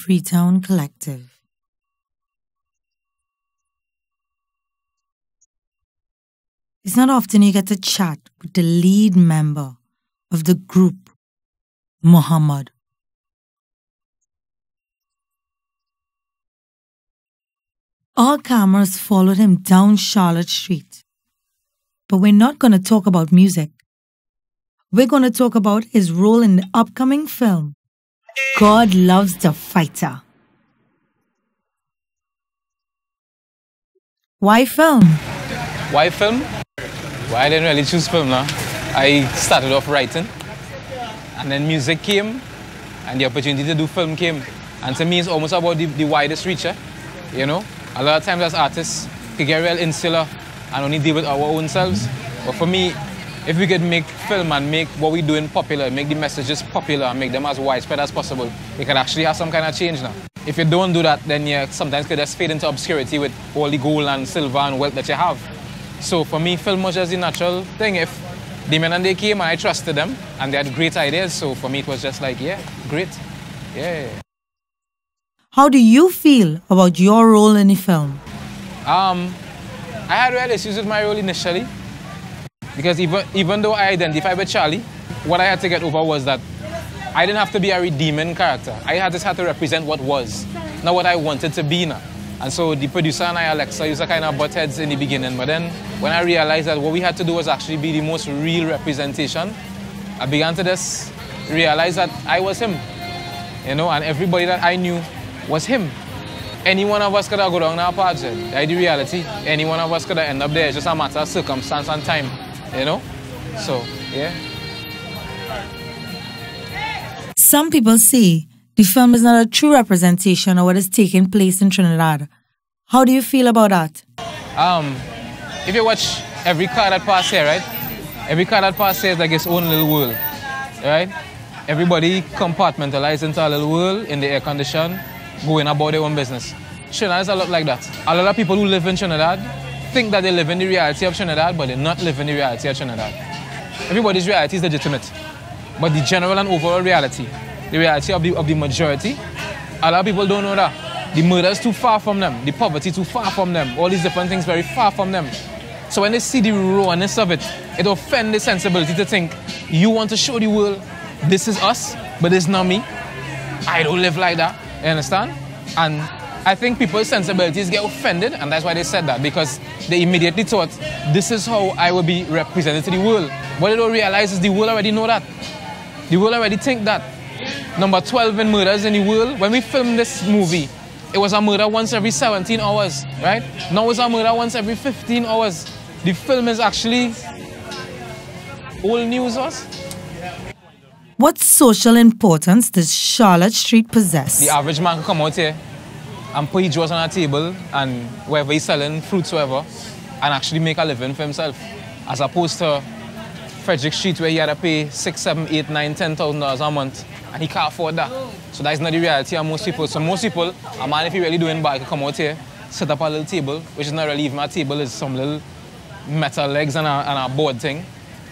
Freetown Collective. It's not often you get to chat with the lead member of the group, Muhammad. All cameras followed him down Charlotte Street. But we're not going to talk about music. We're going to talk about his role in the upcoming film, God Loves the Fighter. Why film? Why film? Well, I didn't really choose film now. I started off writing, and then music came, and the opportunity to do film came. And to me, it's almost about the widest reach, you know? A lot of times as artists, we get real insular and only deal with our own selves. But for me, if we could make film and make what we're doing popular, make the messages popular and make them as widespread as possible, we could actually have some kind of change now. If you don't do that, then you sometimes could just fade into obscurity with all the gold and silver and wealth that you have. So for me, film was just the natural thing. If the men and they came and I trusted them and they had great ideas, so for me it was just like, yeah, great, yeah. How do you feel about your role in the film? I had real issues with my role initially because even though I identified with Charlie, what I had to get over was that I didn't have to be a redeeming character. I just had to represent what was, not what I wanted to be now. And so the producer and I, Alexa, used to kind of butt heads in the beginning, but then when I realized that what we had to do was actually be the most real representation, I began to just realize that I was him, you know, and everybody that I knew was him. Any one of us could have gone down our paths. That's the reality. Any one of us could have ended up there. It's just a matter of circumstance and time, you know? So, yeah. Some people say the film is not a true representation of what is taking place in Trinidad. How do you feel about that? If you watch every car that passes here, right? Every car that passes here is like its own little world, right? Everybody compartmentalized into a little world in the air condition, going about their own business. Trinidad is a lot like that. A lot of people who live in Trinidad think that they live in the reality of Trinidad, but they're not living the reality of Trinidad. Everybody's reality is legitimate, but the general and overall reality, the reality of the majority, a lot of people don't know that. The murder is too far from them, the poverty too far from them, all these different things very far from them. So when they see the rawness of it, it offends the sensibility to think, you want to show the world, this is us, but it's not me. I don't live like that. You understand? And I think people's sensibilities get offended, and that's why they said that, because they immediately thought, this is how I will be represented to the world. What they don't realize is the world already know that. The world already think that. Number 12 in murders in the world. When we filmed this movie, it was a murder once every 17 hours, right? Now it's a murder once every 15 hours. The film is actually old news us. What social importance does Charlotte Street possess? The average man can come out here and put his drawers on a table and wherever he's selling fruits, whatever, and actually make a living for himself. As opposed to Frederick Street where he had to pay $6, $7, $8, $9, $10,000 a month and he can't afford that. So that's not the reality of most people. So most people, a man if he really doing bad, can come out here, set up a little table, which is not really even a table, it's some little metal legs and a board thing,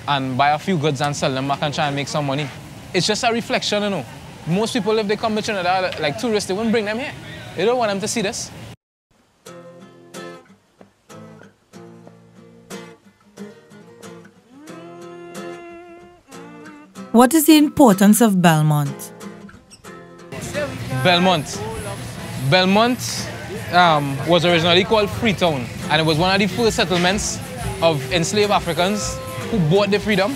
and buy a few goods and sell them back and try and make some money. It's just a reflection, you know. Most people, if they come to Trinidad, like tourists, they wouldn't bring them here. They don't want them to see this. What is the importance of Belmont? Belmont. Belmont was originally called Freetown, and it was one of the first settlements of enslaved Africans who bought the freedom.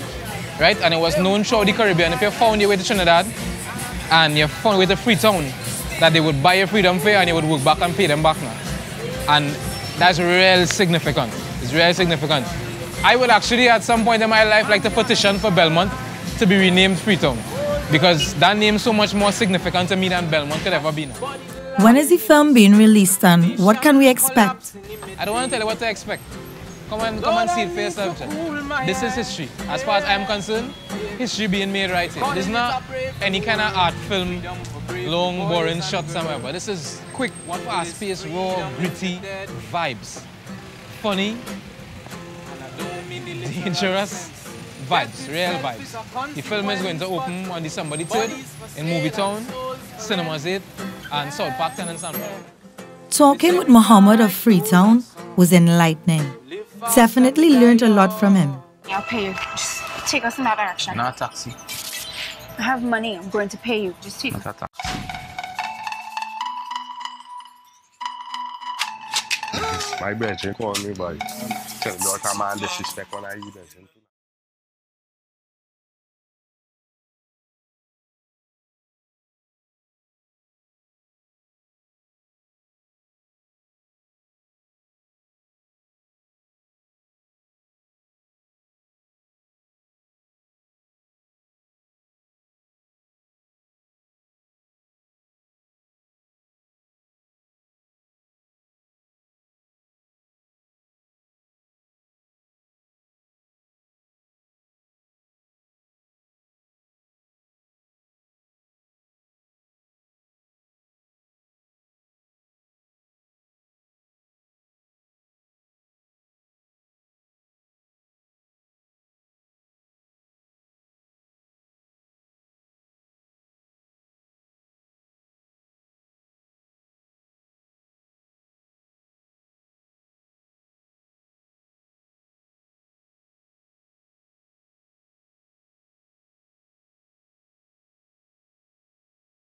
Right? And it was known throughout the Caribbean. If you found your way to Trinidad and you found your way to Freetown, that they would buy your freedom for you and you would work back and pay them back now. And that's real significant. It's real significant. I would actually at some point in my life like to petition for Belmont to be renamed Freetown, because that name is so much more significant to me than Belmont could ever be now. When is the film being released and what can we expect? I don't want to tell you what to expect. Come and see it for yourself, John. This is history. As far as I'm concerned, history being made right here. This is not any kind of art film, long, boring shot somewhere, but this is quick, fast-paced, raw, gritty vibes. Funny, dangerous vibes, real vibes. The film is going to open on December the 3rd in Movie Town, Cinemas 8, and South Park tenants and Talking with Muhammad of Freetown was enlightening. Definitely learned a lot from him. I'll pay you. Just take us in that direction. not a taxi. I have money. I'm going to pay you. Just take us. Not a taxi. My brethren call me, boy. Tell me what a man disrespect when I eat.